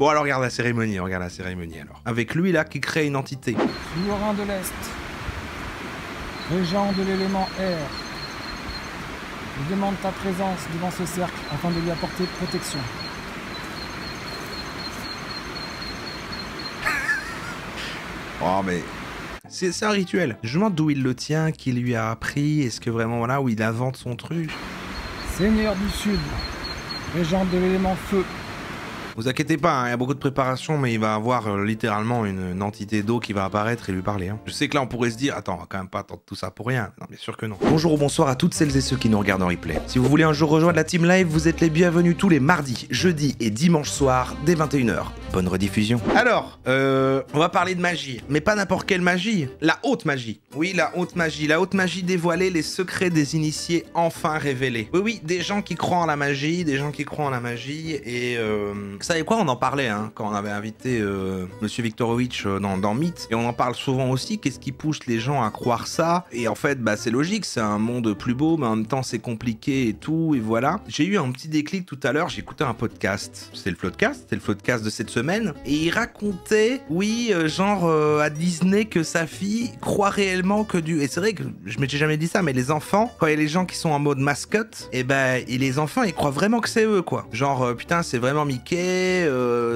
Bon alors regarde la cérémonie alors. Avec lui là qui crée une entité. Souverain de l'Est, régent de l'élément air, je demande ta présence devant ce cercle afin de lui apporter protection. Oh mais... C'est un rituel. Je me demande d'où il le tient, qui lui a appris, est-ce que vraiment voilà, où il invente son truc. Seigneur du Sud, régent de l'élément feu. Vous inquiétez pas, hein, il y a beaucoup de préparation, mais il va avoir littéralement une entité d'eau qui va apparaître et lui parler. Hein. Je sais que là on pourrait se dire, attends, on va quand même pas attendre tout ça pour rien. Non, bien sûr que non. Bonjour ou bonsoir à toutes celles et ceux qui nous regardent en replay. Si vous voulez un jour rejoindre la team live, vous êtes les bienvenus tous les mardis, jeudis et dimanches soirs dès 21h. Bonne rediffusion. Alors, on va parler de magie, mais pas n'importe quelle magie, la haute magie. Oui, la haute magie. La haute magie dévoilée, les secrets des initiés enfin révélés. Oui, oui, des gens qui croient en la magie, et vous savez quoi, on en parlait hein, quand on avait invité Monsieur Viktorovitch dans Mythe, et on en parle souvent aussi, qu'est-ce qui pousse les gens à croire ça? Et en fait, bah c'est logique, c'est un monde plus beau, mais en même temps c'est compliqué et tout, et voilà. J'ai eu un petit déclic tout à l'heure, j'ai écouté un podcast, c'est le Floodcast de cette semaine, et il racontait, oui, à Disney, que sa fille croit réellement que et c'est vrai que je m'étais jamais dit ça, mais les enfants, quand il y a les gens qui sont en mode mascotte, et les enfants, ils croient vraiment que c'est eux, quoi. Putain, c'est vraiment Mickey,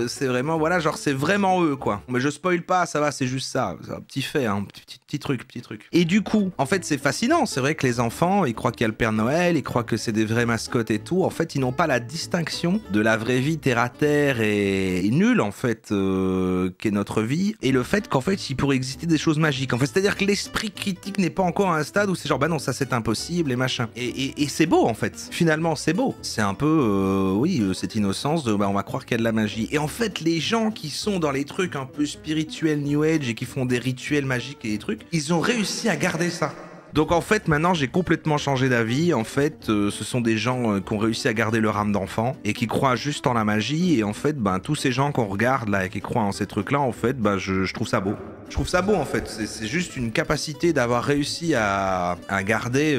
c'est vraiment, voilà, c'est vraiment eux, quoi. Mais je spoil pas, ça va, c'est juste ça. C'est un petit fait, hein, petit truc. Et du coup, en fait, c'est fascinant. C'est vrai que les enfants, ils croient qu'il y a le Père Noël, ils croient que c'est des vraies mascottes et tout. En fait, ils n'ont pas la distinction de la vraie vie terre à terre et nulle, en fait, qu'est notre vie. Et le fait qu'en fait, il pourrait exister des choses magiques. En fait, c'est-à-dire que l'esprit critique n'est pas encore à un stade où c'est genre, bah non, ça c'est impossible et machin. Et c'est beau, en fait. Finalement, c'est beau. C'est un peu, cette innocence de, on va croire qu'il y a de la magie. Et en fait, les gens qui sont dans les trucs un peu spirituels, New Age, et qui font des rituels magiques et des trucs, ils ont réussi à garder ça. Donc en fait, maintenant, j'ai complètement changé d'avis. En fait, ce sont des gens qui ont réussi à garder leur âme d'enfant et qui croient juste en la magie. Et en fait, tous ces gens qu'on regarde là et qui croient en ces trucs-là, en fait, je trouve ça beau. Je trouve ça beau, en fait. C'est juste une capacité d'avoir réussi à garder,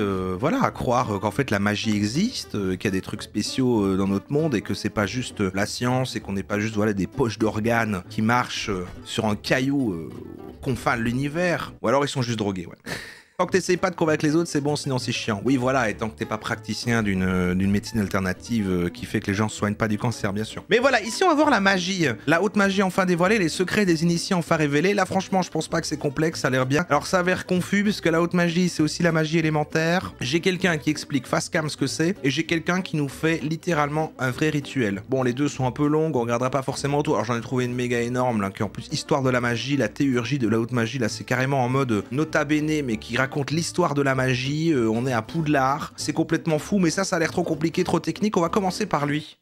à croire qu'en fait la magie existe, qu'il y a des trucs spéciaux dans notre monde et que c'est pas juste la science et qu'on n'est pas juste des poches d'organes qui marchent sur un caillou aux confins de l'univers. Ou alors ils sont juste drogués, ouais. Tant que t'essayes pas de convaincre les autres, c'est bon, sinon c'est chiant. Oui, voilà, et tant que t'es pas praticien d'une médecine alternative qui fait que les gens se soignent pas du cancer, bien sûr. Mais voilà, ici on va voir la magie. La haute magie enfin dévoilée, les secrets des initiés enfin révélés. Là, franchement, je pense pas que c'est complexe, ça a l'air bien. Alors ça a l'air confus, puisque la haute magie, c'est aussi la magie élémentaire. J'ai quelqu'un qui explique face cam ce que c'est, et j'ai quelqu'un qui nous fait littéralement un vrai rituel. Bon, les deux sont un peu longues, on regardera pas forcément tout. Alors j'en ai trouvé une méga énorme, là, qui en plus, histoire de la magie, la théurgie de la haute magie, là, c'est carrément en mode nota bene, mais qui raconte l'histoire de la magie, on est à Poudlard, c'est complètement fou, mais ça a l'air trop compliqué, trop technique, on va commencer par lui.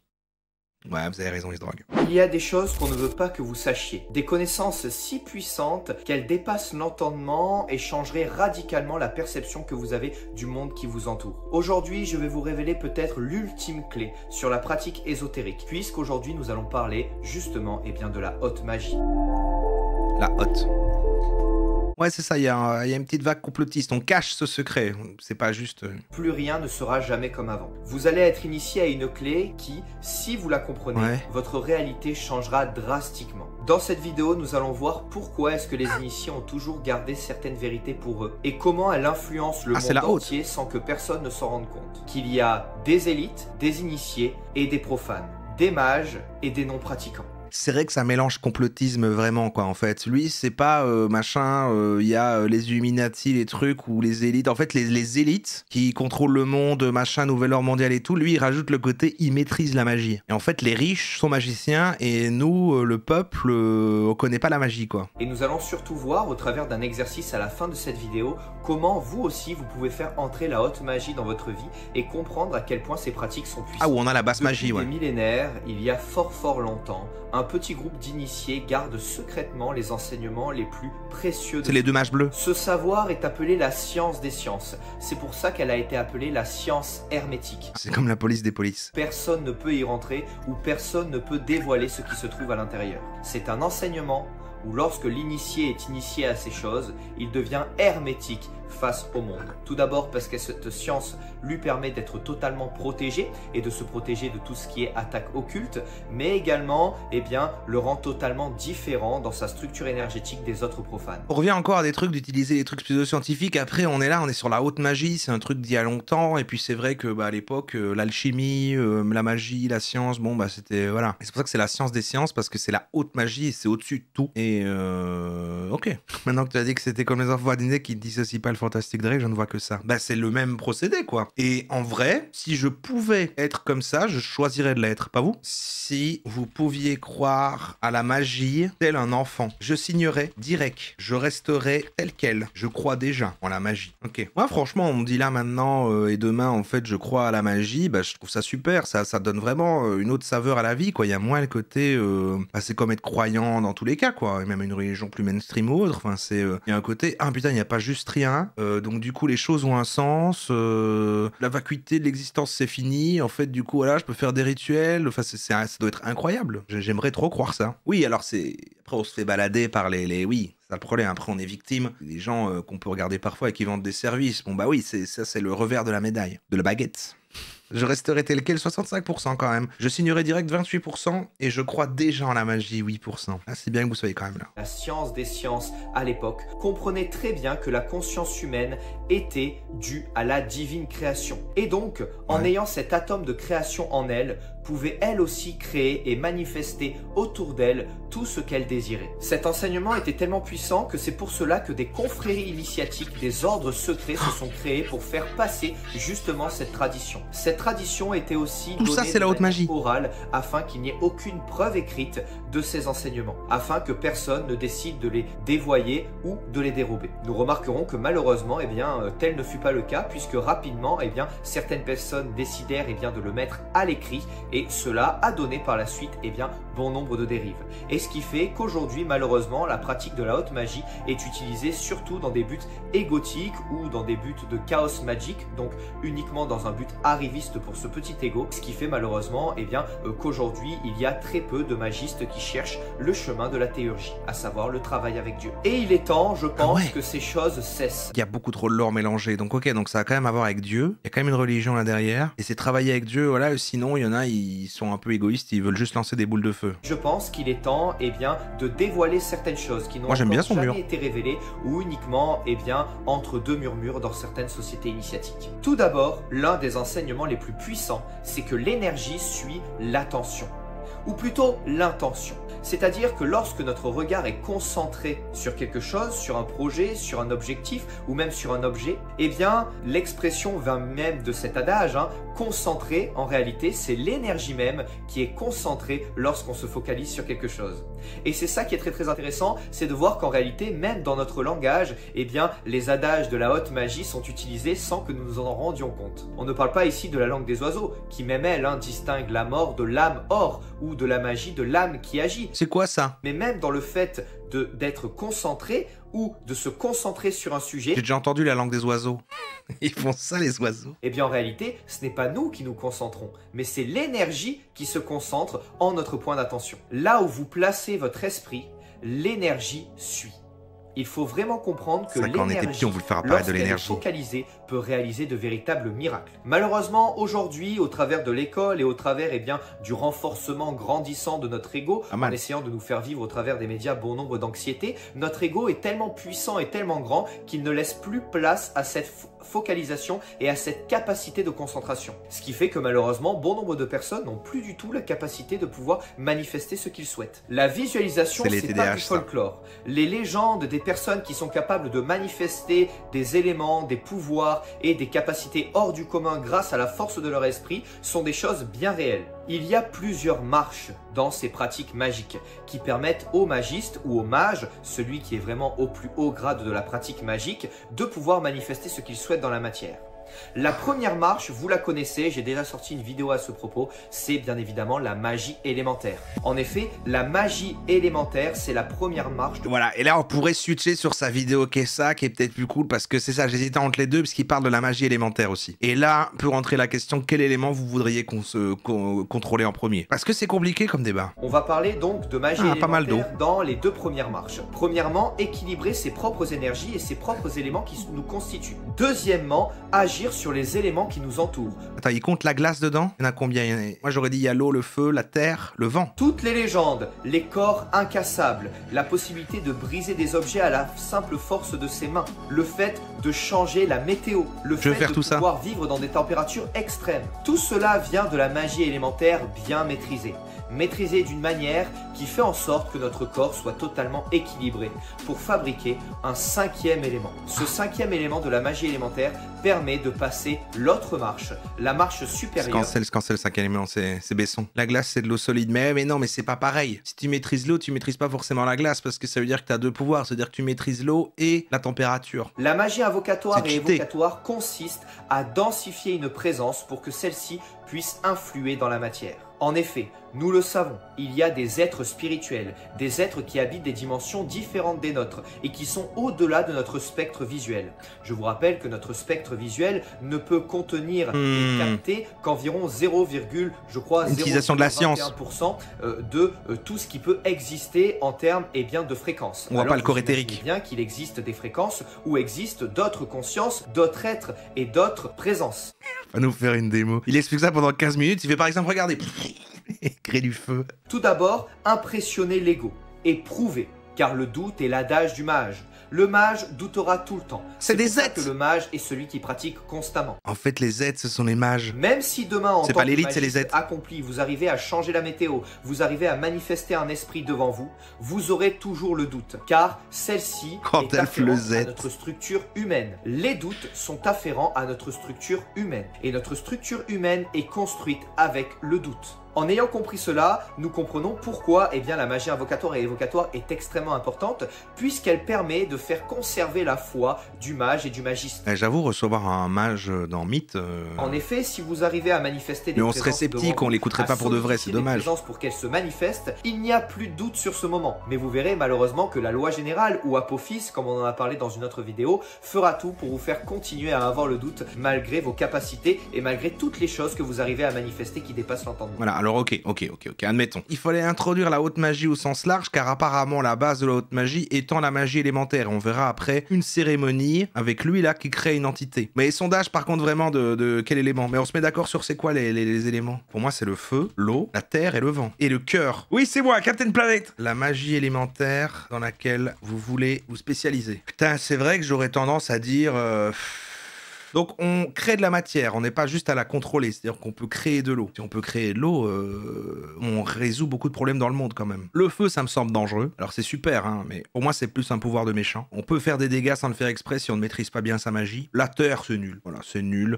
Ouais, vous avez raison, il se drogue. Il y a des choses qu'on ne veut pas que vous sachiez. Des connaissances si puissantes qu'elles dépassent l'entendement et changeraient radicalement la perception que vous avez du monde qui vous entoure. Aujourd'hui, je vais vous révéler peut-être l'ultime clé sur la pratique ésotérique, puisqu'aujourd'hui nous allons parler justement de la haute magie. La haute. Ouais, c'est ça, il y a une petite vague complotiste, on cache ce secret, c'est pas juste... Plus rien ne sera jamais comme avant. Vous allez être initié à une clé qui, si vous la comprenez, votre réalité changera drastiquement. Dans cette vidéo, nous allons voir pourquoi est-ce que les initiés ont toujours gardé certaines vérités pour eux et comment elle influence le monde entier sans que personne ne s'en rende compte. Qu'il y a des élites, des initiés et des profanes, des mages et des non-pratiquants. C'est vrai que ça mélange complotisme vraiment, quoi, en fait. Lui, c'est pas il y a les Illuminati, les trucs, ou les élites. En fait, les élites qui contrôlent le monde, machin, nouvel ordre mondial et tout, lui, il rajoute le côté, il maîtrise la magie. Et en fait, les riches sont magiciens, et nous, le peuple, on connaît pas la magie, quoi. Et nous allons surtout voir, au travers d'un exercice à la fin de cette vidéo, comment vous aussi, vous pouvez faire entrer la haute magie dans votre vie et comprendre à quel point ces pratiques sont puissantes. Ah, où on a la basse magie, ouais. Depuis des millénaires, il y a fort longtemps, un petit groupe d'initiés garde secrètement les enseignements les plus précieux. C'est les deux mages bleus. Ce savoir est appelé la science des sciences. C'est pour ça qu'elle a été appelée la science hermétique. C'est comme la police des polices. Personne ne peut y rentrer ou personne ne peut dévoiler ce qui se trouve à l'intérieur. C'est un enseignement où lorsque l'initié est initié à ces choses, il devient hermétique, face au monde. Tout d'abord parce que cette science lui permet d'être totalement protégé et de se protéger de tout ce qui est attaque occulte, mais également le rend totalement différent dans sa structure énergétique des autres profanes. On revient encore à des trucs d'utiliser des trucs pseudo-scientifiques. Après, on est là, on est sur la haute magie, c'est un truc d'il y a longtemps. Et puis c'est vrai que à l'époque, l'alchimie, la magie, la science, bon bah c'était voilà. Et c'est pour ça que c'est la science des sciences, parce que c'est la haute magie et c'est au-dessus de tout. Et ok. Maintenant que tu as dit que c'était comme les enfants à Disney qui dissocient pas le fantastique de Drake, je ne vois que ça. Bah c'est le même procédé quoi. Et en vrai, si je pouvais être comme ça, je choisirais de l'être, pas vous? Si vous pouviez croire à la magie tel un enfant, je signerais direct. Je resterais tel quel. Je crois déjà en la magie. Ok. Moi franchement, on me dit là maintenant et demain en fait je crois à la magie, bah je trouve ça super. Ça donne vraiment une autre saveur à la vie quoi. Il y a moins le côté, c'est comme être croyant dans tous les cas quoi. Et même une religion plus mainstream ou autre. Enfin c'est, il y a un côté, ah putain il n'y a pas juste rien. Donc du coup les choses ont un sens. La vacuité de l'existence c'est fini. En fait du coup voilà je peux faire des rituels. Enfin ça doit être incroyable. J'aimerais trop croire ça. Oui alors c'est, après on se fait balader par les oui. C'est le problème, après on est victime des gens qu'on peut regarder parfois et qui vendent des services. Bon bah oui, ça c'est le revers de la médaille, de la baguette. Je resterai tel quel, 65% quand même. Je signerai direct 28% et je crois déjà en la magie, 8%. Ah, c'est bien que vous soyez quand même là. La science des sciences, à l'époque, comprenait très bien que la conscience humaine était due à la divine création. Et donc, en ayant cet atome de création en elle, pouvait elle aussi créer et manifester autour d'elle tout ce qu'elle désirait. Cet enseignement était tellement puissant que c'est pour cela que des confréries initiatiques, des ordres secrets se sont créés pour faire passer justement cette tradition. Cette tradition était aussi tout ça, c'est la haute magie orale afin qu'il n'y ait aucune preuve écrite de ces enseignements, afin que personne ne décide de les dévoyer ou de les dérober. Nous remarquerons que malheureusement, tel ne fut pas le cas puisque rapidement, certaines personnes décidèrent de le mettre à l'écrit. Et cela a donné par la suite bon nombre de dérives. Et ce qui fait qu'aujourd'hui, malheureusement, la pratique de la haute magie est utilisée surtout dans des buts égotiques ou dans des buts de chaos magique, donc uniquement dans un but arriviste pour ce petit ego. Ce qui fait malheureusement qu'aujourd'hui, il y a très peu de magistes qui cherchent le chemin de la théurgie, à savoir le travail avec Dieu. Et il est temps, je pense, que ces choses cessent. Il y a beaucoup trop de lore mélangé, donc ok, donc ça a quand même à voir avec Dieu. Il y a quand même une religion là derrière, et c'est travailler avec Dieu, voilà, sinon il y en a, ils sont un peu égoïstes, ils veulent juste lancer des boules de feu. Je pense qu'il est temps de dévoiler certaines choses qui n'ont jamais été révélées ou uniquement entre deux murmures dans certaines sociétés initiatiques. Tout d'abord, l'un des enseignements les plus puissants, c'est que l'énergie suit l'attention, ou plutôt l'intention. C'est-à-dire que lorsque notre regard est concentré sur quelque chose, sur un projet, sur un objectif ou même sur un objet, l'expression vient même de cet adage, concentré, en réalité, c'est l'énergie même qui est concentrée lorsqu'on se focalise sur quelque chose. Et c'est ça qui est très très intéressant, c'est de voir qu'en réalité, même dans notre langage, les adages de la haute magie sont utilisés sans que nous nous en rendions compte. On ne parle pas ici de la langue des oiseaux, qui même elle distingue la mort de l'âme or, ou de la magie de l'âme qui agit. C'est quoi ça? Mais même dans le fait d'être concentré ou de se concentrer sur un sujet. J'ai déjà entendu la langue des oiseaux. Ils font ça les oiseaux. En réalité, ce n'est pas nous qui nous concentrons, mais c'est l'énergie qui se concentre en notre point d'attention. Là où vous placez votre esprit, l'énergie suit. Il faut vraiment comprendre que l'énergie, lorsqu'elle est focalisée, peut réaliser de véritables miracles. Malheureusement, aujourd'hui, au travers de l'école et au travers du renforcement grandissant de notre ego, en essayant de nous faire vivre au travers des médias bon nombre d'anxiété, notre ego est tellement puissant et tellement grand qu'il ne laisse plus place à cette focalisation et à cette capacité de concentration. Ce qui fait que malheureusement, bon nombre de personnes n'ont plus du tout la capacité de pouvoir manifester ce qu'ils souhaitent. La visualisation, c'est pas du folklore. Les légendes des personnes qui sont capables de manifester des éléments, des pouvoirs et des capacités hors du commun grâce à la force de leur esprit sont des choses bien réelles. Il y a plusieurs marches dans ces pratiques magiques qui permettent aux magistes ou aux mages, celui qui est vraiment au plus haut grade de la pratique magique, de pouvoir manifester ce qu'ils souhaitent dans la matière. La première marche, vous la connaissez, j'ai déjà sorti une vidéo à ce propos, c'est bien évidemment la magie élémentaire. En effet, la magie élémentaire, c'est la première marche. Voilà, et là on pourrait switcher sur sa vidéo qui est peut-être plus cool, parce que c'est ça, j'hésitais entre les deux, parce qu'il parle de la magie élémentaire aussi. Et là, peut rentrer la question, quel élément vous voudriez contrôler en premier? Parce que c'est compliqué comme débat. On va parler donc de magie élémentaire pas mal d'eau dans les deux premières marches. Premièrement, équilibrer ses propres énergies et ses propres éléments qui nous constituent. Deuxièmement, agir sur les éléments qui nous entourent. Attends, il compte la glace dedans? Il y en a combien? Moi j'aurais dit il y a l'eau, le feu, la terre, le vent. Toutes les légendes, les corps incassables, la possibilité de briser des objets à la simple force de ses mains, le fait de changer la météo, le fait de pouvoir vivre dans des températures extrêmes. Tout cela vient de la magie élémentaire bien maîtrisée. Maîtrisée d'une manière qui fait en sorte que notre corps soit totalement équilibré pour fabriquer un cinquième élément. Ce cinquième élément de la magie élémentaire permet de passer l'autre marche, la marche supérieure. Scancel, cinquième élément, c'est Besson. La glace, c'est de l'eau solide. Mais non, mais c'est pas pareil. Si tu maîtrises l'eau, tu maîtrises pas forcément la glace, parce que ça veut dire que tu as deux pouvoirs. C'est-à-dire que tu maîtrises l'eau et la température. La magie invocatoire et évocatoire consiste à densifier une présence pour que celle-ci puisse influer dans la matière. En effet, nous le savons, il y a des êtres spirituels, des êtres qui habitent des dimensions différentes des nôtres et qui sont au-delà de notre spectre visuel. Je vous rappelle que notre spectre visuel ne peut contenir et capter qu'environ 0,1% de la science de tout ce qui peut exister en termes de fréquences. On voit pas le corps éthérique. Bien qu'il existe des fréquences où existent d'autres consciences, d'autres êtres et d'autres présences. Va nous faire une démo. Il explique ça pendant 15 minutes. Il fait par exemple, regardez, créer du feu. Tout d'abord, impressionner l'ego et prouver, car le doute est l'adage du mage. Le mage doutera tout le temps. C'est des êtres. Que le mage est celui qui pratique constamment. En fait, les êtres, ce sont les mages. Même si demain, en tant pas l'élite, c'est les êtres accompli, vous arrivez à changer la météo, vous arrivez à manifester un esprit devant vous, vous aurez toujours le doute, car celle-ci est afférente à notre structure humaine. Les doutes sont afférents à notre structure humaine, et notre structure humaine est construite avec le doute. En ayant compris cela, nous comprenons pourquoi la magie invocatoire et évocatoire est extrêmement importante, puisqu'elle permet de faire conserver la foi du mage et du magiste. J'avoue, recevoir un mage dans Mythe... En effet, si vous arrivez à manifester des mais on serait sceptique, on l'écouterait pas pour de vrai, c'est dommage. Pour qu'elle se manifeste, il n'y a plus de doute sur ce moment. Mais vous verrez malheureusement que la loi générale ou Apophis, comme on en a parlé dans une autre vidéo, fera tout pour vous faire continuer à avoir le doute malgré vos capacités et malgré toutes les choses que vous arrivez à manifester qui dépassent l'entendement. Voilà. Alors ok, admettons. Il fallait introduire la haute magie au sens large, car apparemment la base de la haute magie étant la magie élémentaire. On verra après une cérémonie avec lui là qui crée une entité. Mais les sondages par contre vraiment de quel élément? Mais on se met d'accord sur c'est quoi les éléments? Pour moi c'est le feu, l'eau, la terre et le vent. Et le cœur. Oui c'est moi, Captain Planet. La magie élémentaire dans laquelle vous voulez vous spécialiser. Putain c'est vrai que j'aurais tendance à dire... Donc on crée de la matière, on n'est pas juste à la contrôler, c'est-à-dire qu'on peut créer de l'eau. Si on peut créer de l'eau, on résout beaucoup de problèmes dans le monde quand même. Le feu, ça me semble dangereux. Alors c'est super, hein, mais pour moi c'est plus un pouvoir de méchant. On peut faire des dégâts sans le faire exprès si on ne maîtrise pas bien sa magie. La terre, c'est nul. Voilà, c'est nul.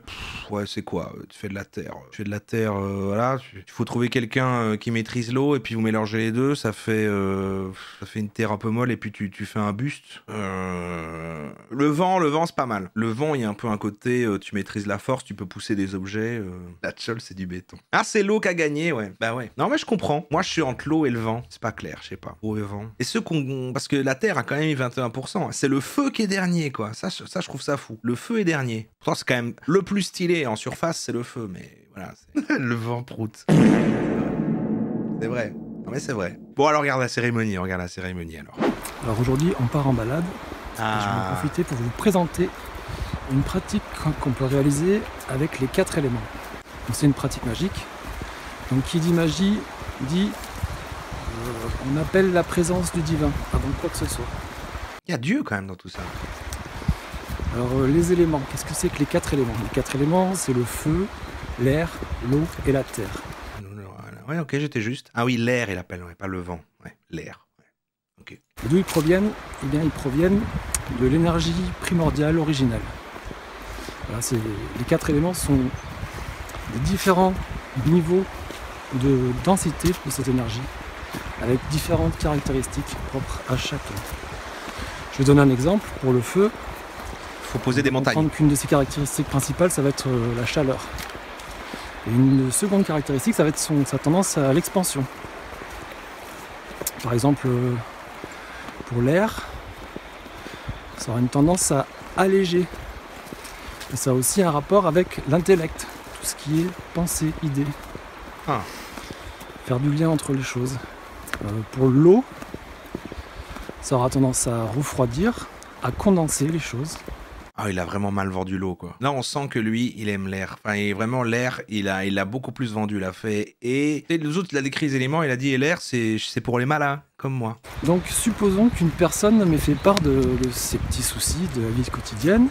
Ouais, c'est quoi? Tu fais de la terre. Voilà. Il faut trouver quelqu'un qui maîtrise l'eau et puis vous mélangez les deux, ça fait une terre un peu molle et puis tu fais un buste. Le vent, c'est pas mal. Le vent, il y a un peu un côté tu maîtrises la force, tu peux pousser des objets. La tchol, c'est du béton. Ah, c'est l'eau qui a gagné, ouais. Bah ouais. Non, mais je comprends. Moi, je suis entre l'eau et le vent. C'est pas clair, je sais pas. Eau et vent. Et ceux qu'on... Parce que la Terre a quand même eu 21%. C'est le feu qui est dernier, quoi. Ça, je trouve ça fou. Le feu est dernier. Pourtant, c'est quand même le plus stylé en surface, c'est le feu. Mais voilà. Le vent prout. C'est vrai. Non, mais c'est vrai. Bon, alors, regarde la cérémonie. Alors aujourd'hui, on part en balade. Je vais en profiter pour vous présenter une pratique qu'on peut réaliser avec les 4 éléments. C'est une pratique magique. Donc qui dit magie, dit on appelle la présence du divin avant quoi que ce soit. Il y a Dieu quand même dans tout ça. Alors les éléments, qu'est-ce que c'est que les 4 éléments? Les 4 éléments, c'est le feu, l'air, l'eau et la terre. Ouais, ok, j'étais juste. Ah oui, l'air, il appelle, ouais, pas le vent. Ouais, l'air. Ouais. Ok. D'où ils proviennent? Eh bien, ils proviennent de l'énergie primordiale originale. Voilà, les 4 éléments sont des différents niveaux de densité de cette énergie, avec différentes caractéristiques propres à chacun. Je vais donner un exemple. Pour le feu, il faut poser des montagnes. Comprendre qu'une de ses caractéristiques principales, ça va être la chaleur. Et une seconde caractéristique, ça va être sa tendance à l'expansion. Par exemple, pour l'air, ça aura une tendance à alléger. Et ça a aussi un rapport avec l'intellect, tout ce qui est pensée, idée. Ah. Faire du lien entre les choses. Pour l'eau, ça aura tendance à refroidir, à condenser les choses. Ah, il a vraiment mal vendu l'eau, quoi. Là, on sent que lui, il aime l'air. Enfin, vraiment, l'air, il a beaucoup plus vendu. Il a fait. Et les autres, il a décrit les éléments, il a dit, et l'air, c'est pour les malins, comme moi. Donc, supposons qu'une personne m'ait fait part de ses petits soucis de la vie quotidienne,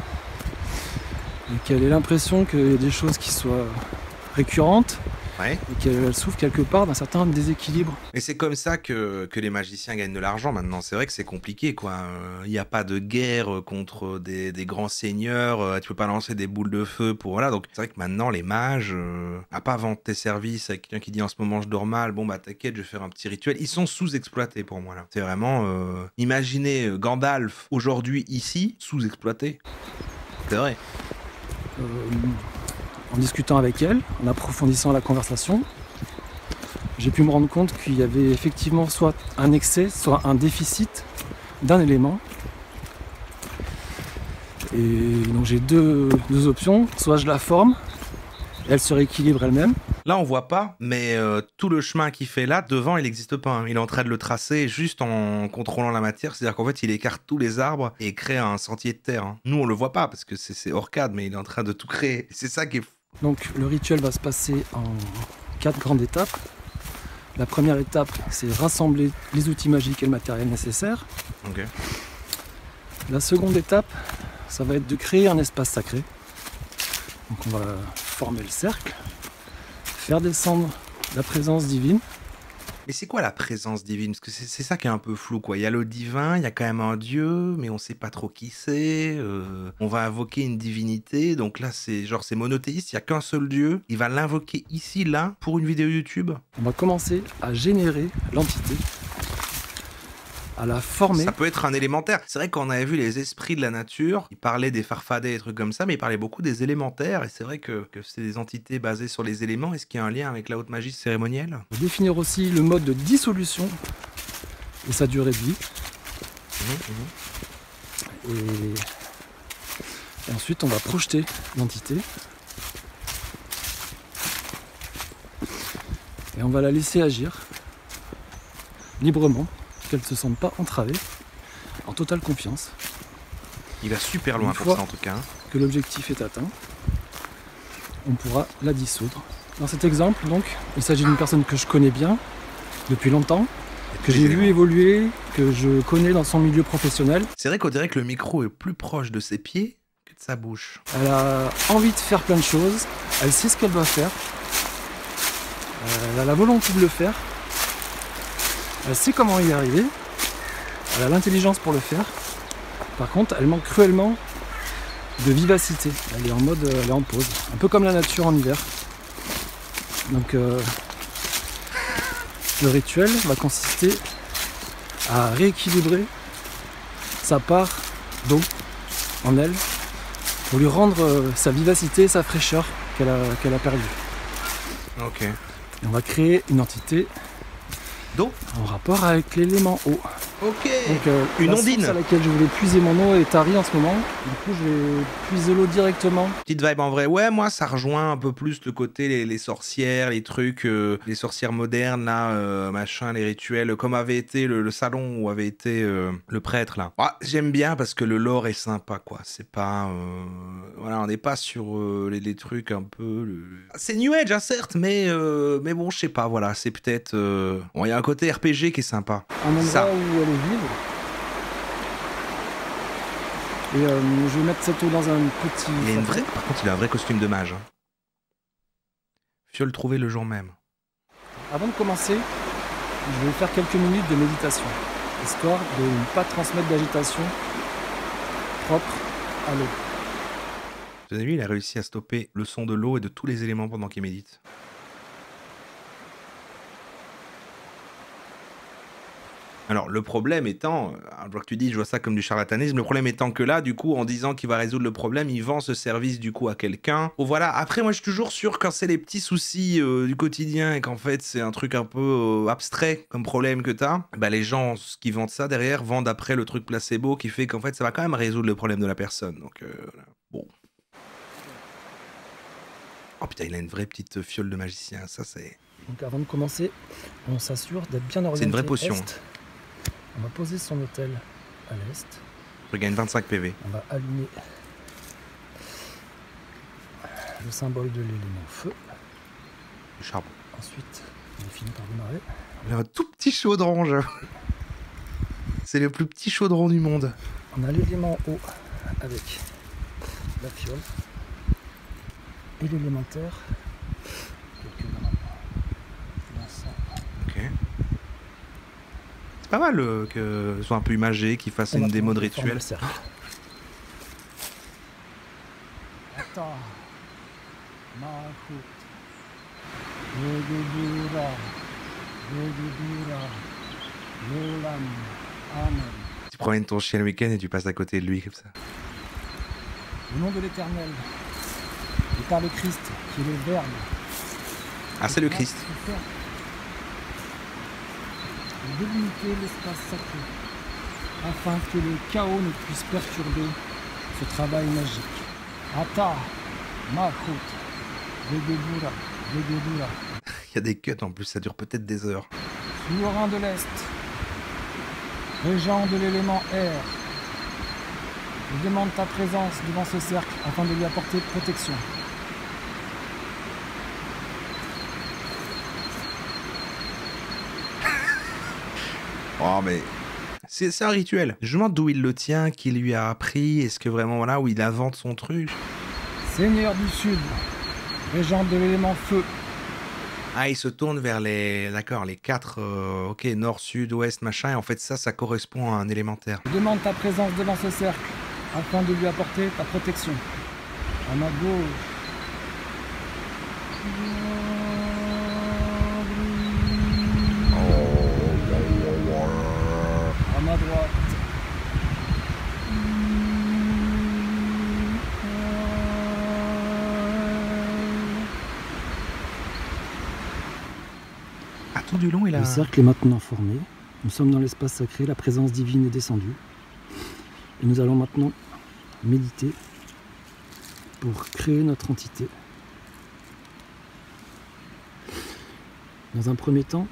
et qu'elle ait l'impression qu'il y a des choses qui soient récurrentes, ouais. Et qu'elle souffre quelque part d'un certain déséquilibre. Et c'est comme ça que les magiciens gagnent de l'argent maintenant. C'est vrai que c'est compliqué, quoi. Il n'y a pas de guerre contre des grands seigneurs. Tu peux pas lancer des boules de feu pour... Voilà, donc c'est vrai que maintenant, les mages, à pas vendre tes services avec quelqu'un qui dit en ce moment je dors mal, bon bah t'inquiète, je vais faire un petit rituel. Ils sont sous-exploités pour moi, là. C'est vraiment... imaginez Gandalf aujourd'hui, ici, sous-exploité. C'est vrai. En discutant avec elle, en approfondissant la conversation, j'ai pu me rendre compte qu'il y avait effectivement soit un excès, soit un déficit d'un élément. Et donc j'ai deux options, soit je la forme, elle se rééquilibre elle-même. Là, on voit pas, mais tout le chemin qu'il fait là, devant, il n'existe pas. Hein. Il est en train de le tracer juste en contrôlant la matière. C'est-à-dire qu'en fait, il écarte tous les arbres et crée un sentier de terre. Hein. Nous, on le voit pas parce que c'est hors cadre, mais il est en train de tout créer. C'est ça qui est fou. Donc le rituel va se passer en 4 grandes étapes. La première étape, c'est rassembler les outils magiques et le matériel nécessaire. Okay. La seconde étape, ça va être de créer un espace sacré. Donc on va former le cercle, faire descendre la présence divine. Mais c'est quoi la présence divine? Parce que c'est ça qui est un peu flou, quoi. Il y a le divin, il y a quand même un dieu, mais on sait pas trop qui c'est. On va invoquer une divinité, donc là c'est monothéiste, il y a qu'un seul dieu. Il va l'invoquer ici, là, pour une vidéo YouTube. On va commencer à générer l'entité, à la former. Ça peut être un élémentaire. C'est vrai qu'on avait vu les esprits de la nature, ils parlaient des farfadets, des trucs comme ça, mais ils parlaient beaucoup des élémentaires, et c'est vrai que c'est des entités basées sur les éléments. Est-ce qu'il y a un lien avec la haute magie cérémonielle? On va définir aussi le mode de dissolution et sa durée de vie. Et ensuite, on va projeter l'entité. Et on va la laisser agir librement, qu'elle ne se sente pas entravée, en totale confiance. Il va super loin pour ça en tout cas. Que l'objectif est atteint, on pourra la dissoudre. Dans cet exemple, donc, il s'agit d'une personne que je connais bien, depuis longtemps, que j'ai vu évoluer, que je connais dans son milieu professionnel. C'est vrai qu'on dirait que le micro est plus proche de ses pieds que de sa bouche. Elle a envie de faire plein de choses, elle sait ce qu'elle doit faire, elle a la volonté de le faire, elle sait comment y arriver, elle a l'intelligence pour le faire. Par contre, elle manque cruellement de vivacité. Elle est en mode, elle est en pause, un peu comme la nature en hiver. Donc, le rituel va consister à rééquilibrer sa part d'eau en elle pour lui rendre sa vivacité, sa fraîcheur qu'elle a perdue. Ok. Et on va créer une entité d'eau en rapport avec l'élément eau. Ok. Donc, une ondine. La source à laquelle je voulais puiser mon eau est tarie en ce moment. Du coup, je vais puiser l'eau directement. Petite vibe en vrai. Ouais, moi, ça rejoint un peu plus le côté les sorcières, les trucs, les sorcières modernes, là, machin, les rituels, comme avait été le salon où avait été le prêtre, là. Ah, j'aime bien parce que le lore est sympa, quoi. C'est pas... voilà, on n'est pas sur les trucs un peu... C'est New Age, hein, certes, mais bon, je sais pas, voilà. C'est peut-être... Bon, il y a un côté RPG qui est sympa. Un endroit où elle est vide. Et je vais mettre cette eau dans un petit... Par contre, il a un vrai costume de mage. Hein. Faut le trouver le jour même. Avant de commencer, je vais faire quelques minutes de méditation, histoire de ne pas transmettre d'agitation propre à l'eau. Vous avez vu, il a réussi à stopper le son de l'eau et de tous les éléments pendant qu'il médite. Alors le problème étant, je vois que tu dis je vois ça comme du charlatanisme, le problème étant que là, du coup, en disant qu'il va résoudre le problème, il vend ce service du coup à quelqu'un. Bon voilà, après moi je suis toujours sûr quand c'est les petits soucis du quotidien et qu'en fait c'est un truc un peu abstrait comme problème que t'as, bah les gens qui vendent ça derrière vendent après le truc placebo qui fait qu'en fait ça va quand même résoudre le problème de la personne. Donc voilà. Bon. Oh putain, il a une vraie petite fiole de magicien, ça c'est... Donc avant de commencer, on s'assure d'être bien orienté. C'est une vraie potion. Est. On va poser son hôtel à l'est. Je gagne 25 PV. On va allumer le symbole de l'élément feu. Le charbon. Ensuite, on finit par démarrer. Il a un tout petit chaudron, j'avoue. C'est le plus petit chaudron du monde. On a l'élément eau avec la fiole et l'élémentaire. Quelques grammes d'encens. Ok. C'est pas mal que ce soit un peu imagé, qu'il fasse une démo de rituel. Attends. Tu promènes ton chien le week-end et tu passes à côté de lui comme ça. Au nom de l'Éternel, et par le Christ, qui est le Verbe. Ah, c'est le Christ. Délimiter l'espace sacré, afin que le chaos ne puisse perturber ce travail magique. Ata, Mahut, Vedebura, Vedebura. Il y a des cuts en plus, ça dure peut-être des heures. Souverain de l'Est, régent de l'élément air, je demande ta présence devant ce cercle afin de lui apporter protection. Oh mais... C'est un rituel. Je me demande d'où il le tient, qui lui a appris, est-ce que vraiment, voilà, où il invente son truc. Seigneur du Sud, régent de l'élément feu. Ah, il se tourne vers les... D'accord, les 4... ok, nord, sud, ouest, machin, et en fait ça correspond à un élémentaire. Je demande ta présence devant ce cercle, afin de lui apporter ta protection. À ma gauche. À ma droite. Ah, tout du long, il a... Le cercle est maintenant formé. Nous sommes dans l'espace sacré, la présence divine est descendue. Et nous allons maintenant méditer pour créer notre entité. Dans un premier temps,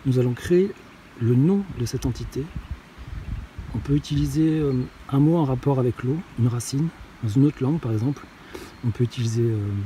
nous allons créer le nom de cette entité. On peut utiliser un mot en rapport avec l'eau, une racine, dans une autre langue par exemple. On peut utiliser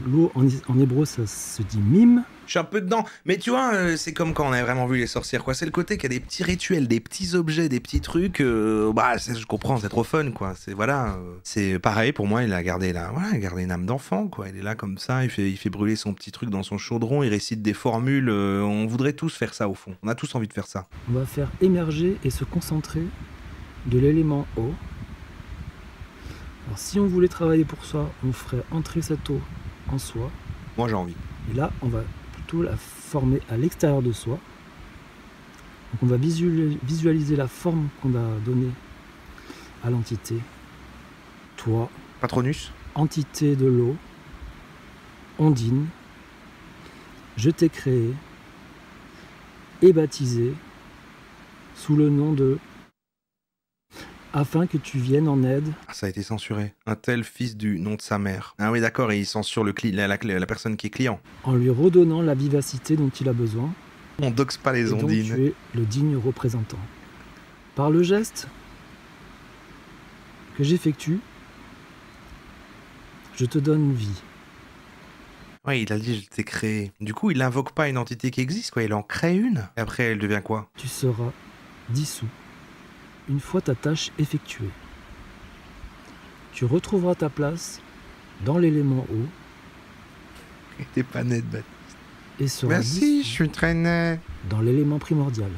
l'eau, en hébreu ça se dit mime. Je suis un peu dedans, mais tu vois, c'est comme quand on a vraiment vu les sorcières, quoi. C'est le côté qu'il y a des petits rituels, des petits objets, des petits trucs. Bah, je comprends, c'est trop fun, quoi. C'est voilà, c'est pareil pour moi. Il a gardé il a gardé une âme d'enfant, quoi. Il est là comme ça, il fait brûler son petit truc dans son chaudron, il récite des formules. On voudrait tous faire ça au fond. On a tous envie de faire ça. On va faire émerger et se concentrer de l'élément eau. Alors, si on voulait travailler pour ça, on ferait entrer cette eau en soi. Moi, j'ai envie. Et là, on va la former à l'extérieur de soi. Donc on va visualiser la forme qu'on va donner à l'entité. Toi, Patronus, entité de l'eau, Ondine, je t'ai créé et baptisé sous le nom de afin que tu viennes en aide. Ah, ça a été censuré. Un tel fils du nom de sa mère. Ah oui, d'accord, et il censure la personne qui est client. En lui redonnant la vivacité dont il a besoin. On doxe pas les ondines. Donc tu es le digne représentant. Par le geste que j'effectue, je te donne vie. Ouais, il a dit je t'ai créé. Du coup, il invoque pas une entité qui existe, quoi. Il en crée une. Et après, elle devient quoi? Tu seras dissous. Une fois ta tâche effectuée, tu retrouveras ta place dans l'élément eau. T'es pas net, Baptiste. Et seras je suis très net. Dans l'élément primordial.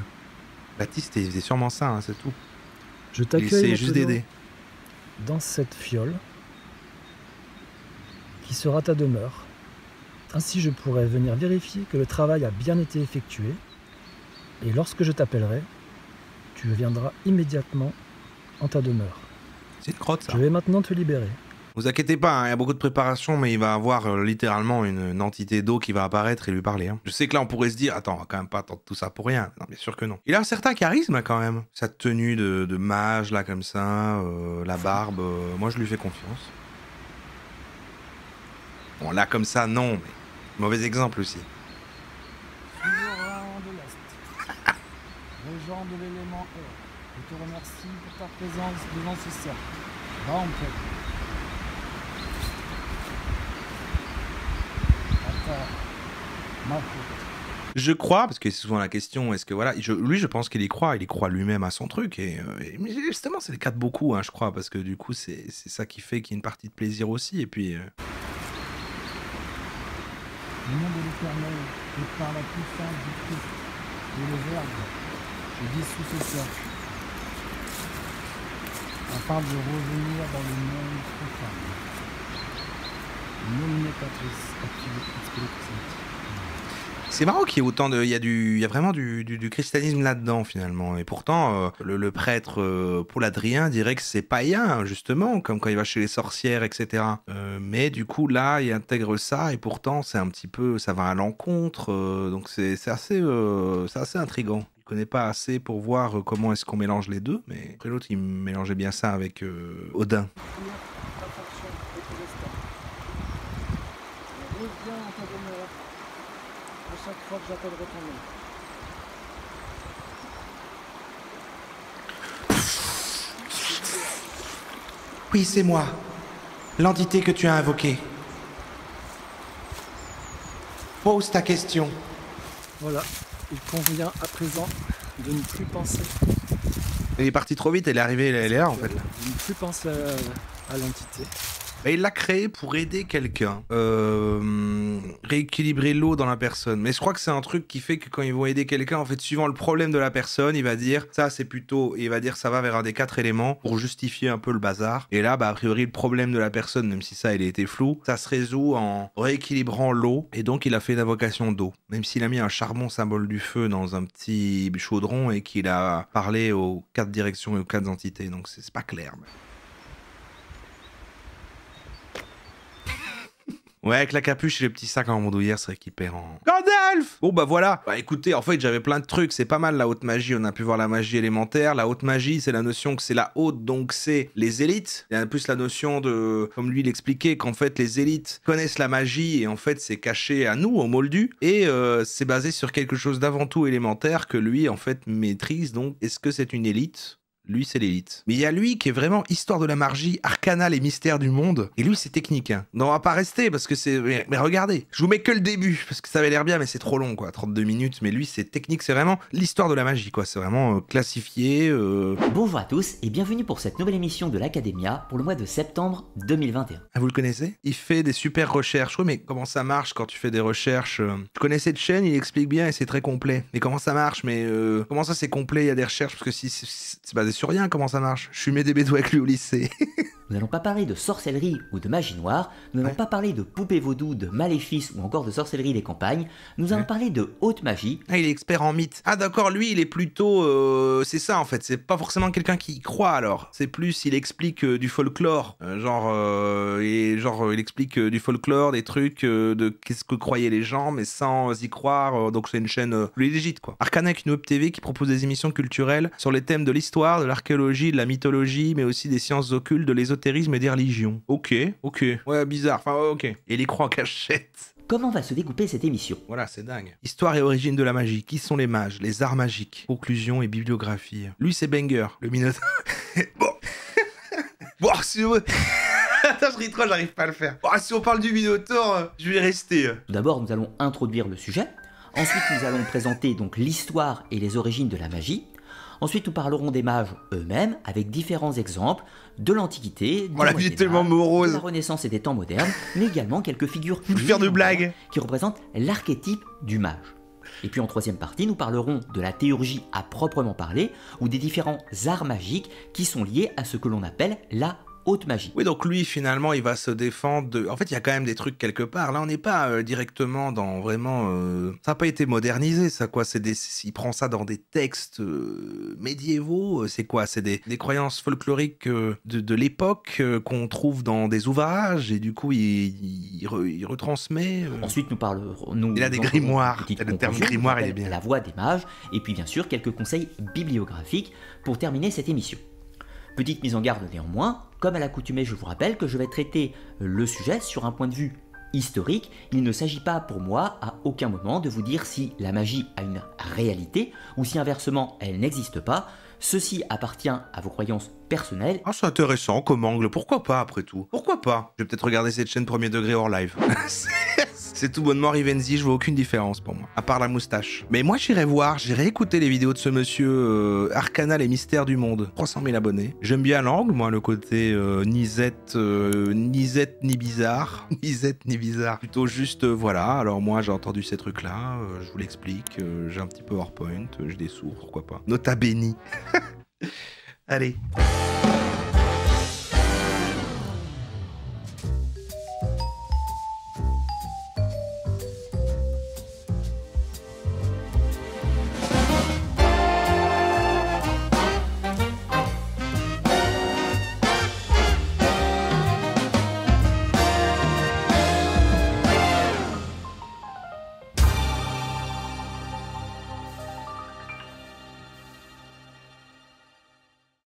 Baptiste, il faisait sûrement ça, hein, c'est tout. Je t'accueille juste d'aider. Dans cette fiole qui sera ta demeure. Ainsi, je pourrai venir vérifier que le travail a bien été effectué Et lorsque je t'appellerai, tu viendras immédiatement en ta demeure. C'est une crotte, ça. Je vais maintenant te libérer. Vous inquiétez pas, hein, il y a beaucoup de préparation, mais il va avoir littéralement une entité d'eau qui va apparaître et lui parler. Hein. Je sais que là, on pourrait se dire, attends, on va quand même pas attendre tout ça pour rien. Non, bien sûr que non. Il a un certain charisme, hein, quand même. Sa tenue de mage, là, comme ça, la barbe, moi, je lui fais confiance. Bon, là, comme ça, non, mais mauvais exemple aussi. Régent de l'Est, régent de l'élément air, je te remercie pour ta présence devant ce cercle. Va en paix. Je crois, parce que c'est souvent la question, est-ce que voilà, lui je pense qu'il y croit, il y croit lui-même à son truc, mais justement c'est le cas de beaucoup, hein, je crois, parce que du coup c'est ça qui fait qu'il y a une partie de plaisir aussi, et puis... Au nom de l'Éternel, et par la puissance du Christ et le Verbe, je dissous ce cercle, afin de revenir dans le monde profane. Nominatrice, C'est marrant qu'il y ait autant de... Il y a vraiment du christianisme là-dedans, finalement. Et pourtant, le prêtre Paul Adrien dirait que c'est païen, justement, comme quand il va chez les sorcières, etc. Mais du coup, là, il intègre ça, et pourtant, c'est un petit peu... Ça va à l'encontre, donc c'est assez intriguant. Je connais pas assez pour voir comment est-ce qu'on mélange les deux, mais après l'autre, il mélangeait bien ça avec Odin. Chaque fois que j'appellerai ton nom. Oui, c'est moi. L'entité que tu as invoquée. Pose ta question. Voilà, il convient à présent de ne plus penser. Elle est partie trop vite, elle est arrivée, elle est là en fait. Là. De ne plus penser à l'entité. Bah, il l'a créé pour aider quelqu'un, rééquilibrer l'eau dans la personne. Mais je crois que c'est un truc qui fait que quand ils vont aider quelqu'un, en fait, suivant le problème de la personne, il va dire ça c'est plutôt, il va dire ça va vers un des 4 éléments pour justifier un peu le bazar. Et là, bah a priori le problème de la personne, même si ça il a été flou, ça se résout en rééquilibrant l'eau. Et donc il a fait une invocation d'eau, même s'il a mis un charbon symbole du feu dans un petit chaudron et qu'il a parlé aux 4 directions et aux 4 entités. Donc c'est pas clair. Mais... Ouais, avec la capuche et les petits sacs en bandoulière, c'est récupère en... Gandalf! Bon bah voilà. Bah écoutez, en fait j'avais plein de trucs, c'est pas mal la haute magie, on a pu voir la magie élémentaire. La haute magie, c'est la notion que c'est la haute, donc c'est les élites. Il y a plus la notion de, comme lui l'expliquait, qu'en fait les élites connaissent la magie et en fait c'est caché à nous, aux moldus. Et c'est basé sur quelque chose d'avant tout élémentaire que lui en fait maîtrise, donc est-ce que c'est une élite ? Lui, c'est l'élite. Mais il y a lui qui est vraiment histoire de la magie, arcana, les mystères du monde. Et lui, c'est technique. Hein. Non, on va pas rester parce que c'est... Mais regardez, je vous mets que le début parce que ça avait l'air bien, mais c'est trop long, quoi. 32 minutes. Mais lui, c'est technique, c'est vraiment l'histoire de la magie, quoi. C'est vraiment classifié. Bonjour à tous et bienvenue pour cette nouvelle émission de l'Academia pour le mois de septembre 2021. Ah, vous le connaissez ? Il fait des super recherches. Oui, mais comment ça marche quand tu fais des recherches Je connais cette chaîne, il explique bien et c'est très complet. Mais comment ça marche ? Mais comment ça, c'est complet ? Il y a des recherches parce que si c'est basé sur rien, comment ça marche? Je suis mes bébés avec lui au lycée. Nous n'allons pas parler de sorcellerie ou de magie noire, nous n'allons pas parler de poupées vaudou, de maléfices ou encore de sorcellerie des campagnes, nous allons parler de haute magie. Ah, il est expert en mythes. Ah d'accord, lui il est plutôt... c'est ça en fait, c'est pas forcément quelqu'un qui y croit alors. C'est plus, il explique du folklore. Il explique du folklore, des trucs de qu'est-ce que croyaient les gens, mais sans y croire. Donc c'est une chaîne légit quoi. Arcana avec une web TV qui propose des émissions culturelles sur les thèmes de l'histoire, de l'archéologie, de la mythologie, mais aussi des sciences occultes, de l'ésotérisme et des religions. Ok. Ouais, bizarre. Enfin, ok. Et les croix en cachette. Comment va se découper cette émission? Voilà, c'est dingue. Histoire et origine de la magie. Qui sont les mages? Les arts magiques. Conclusion et bibliographie. Lui, c'est Banger, le Minotaure. Bon, si on... Attends, je ris trop, j'arrive pas à le faire. Bon, si on parle du Minotaure, je vais rester. Tout d'abord, nous allons introduire le sujet. Ensuite, nous allons présenter donc l'histoire et les origines de la magie. Ensuite, nous parlerons des mages eux-mêmes avec différents exemples de l'Antiquité, de la Renaissance et des temps modernes, mais également quelques figures faire de blagues qui représentent l'archétype du mage. Et puis en troisième partie, nous parlerons de la théurgie à proprement parler ou des différents arts magiques qui sont liés à ce que l'on appelle la haute magie. Oui, donc lui, finalement, il va se défendre de... En fait, il y a quand même des trucs quelque part. Là, on n'est pas directement dans vraiment... Ça n'a pas été modernisé, ça, quoi. Il prend ça dans des textes médiévaux. C'est quoi? C'est des croyances folkloriques de l'époque qu'on trouve dans des ouvrages, et du coup, il retransmet... Ensuite, il a des grimoires. Le terme grimoire, il est bien. La voix des mages, et puis bien sûr, quelques conseils bibliographiques pour terminer cette émission. Petite mise en garde néanmoins, comme à l'accoutumée, je vous rappelle que je vais traiter le sujet sur un point de vue historique. Il ne s'agit pas pour moi à aucun moment de vous dire si la magie a une réalité ou si inversement elle n'existe pas. Ceci appartient à vos croyances personnelles. Ah, c'est intéressant comme angle, pourquoi pas après tout? Pourquoi pas? Je vais peut-être regarder cette chaîne premier degré hors live. C'est tout bonnement Rivenzi, je vois aucune différence pour moi, à part la moustache. Mais moi j'irai écouter les vidéos de ce monsieur Arcana, les mystères du monde. 300 000 abonnés. J'aime bien l'angle, moi, le côté ni zette ni bizarre. Ni zette ni bizarre. Plutôt juste, voilà. Alors moi j'ai entendu ces trucs-là, je vous l'explique, j'ai un petit PowerPoint, j'ai des sourds, pourquoi pas. Nota bene. Allez.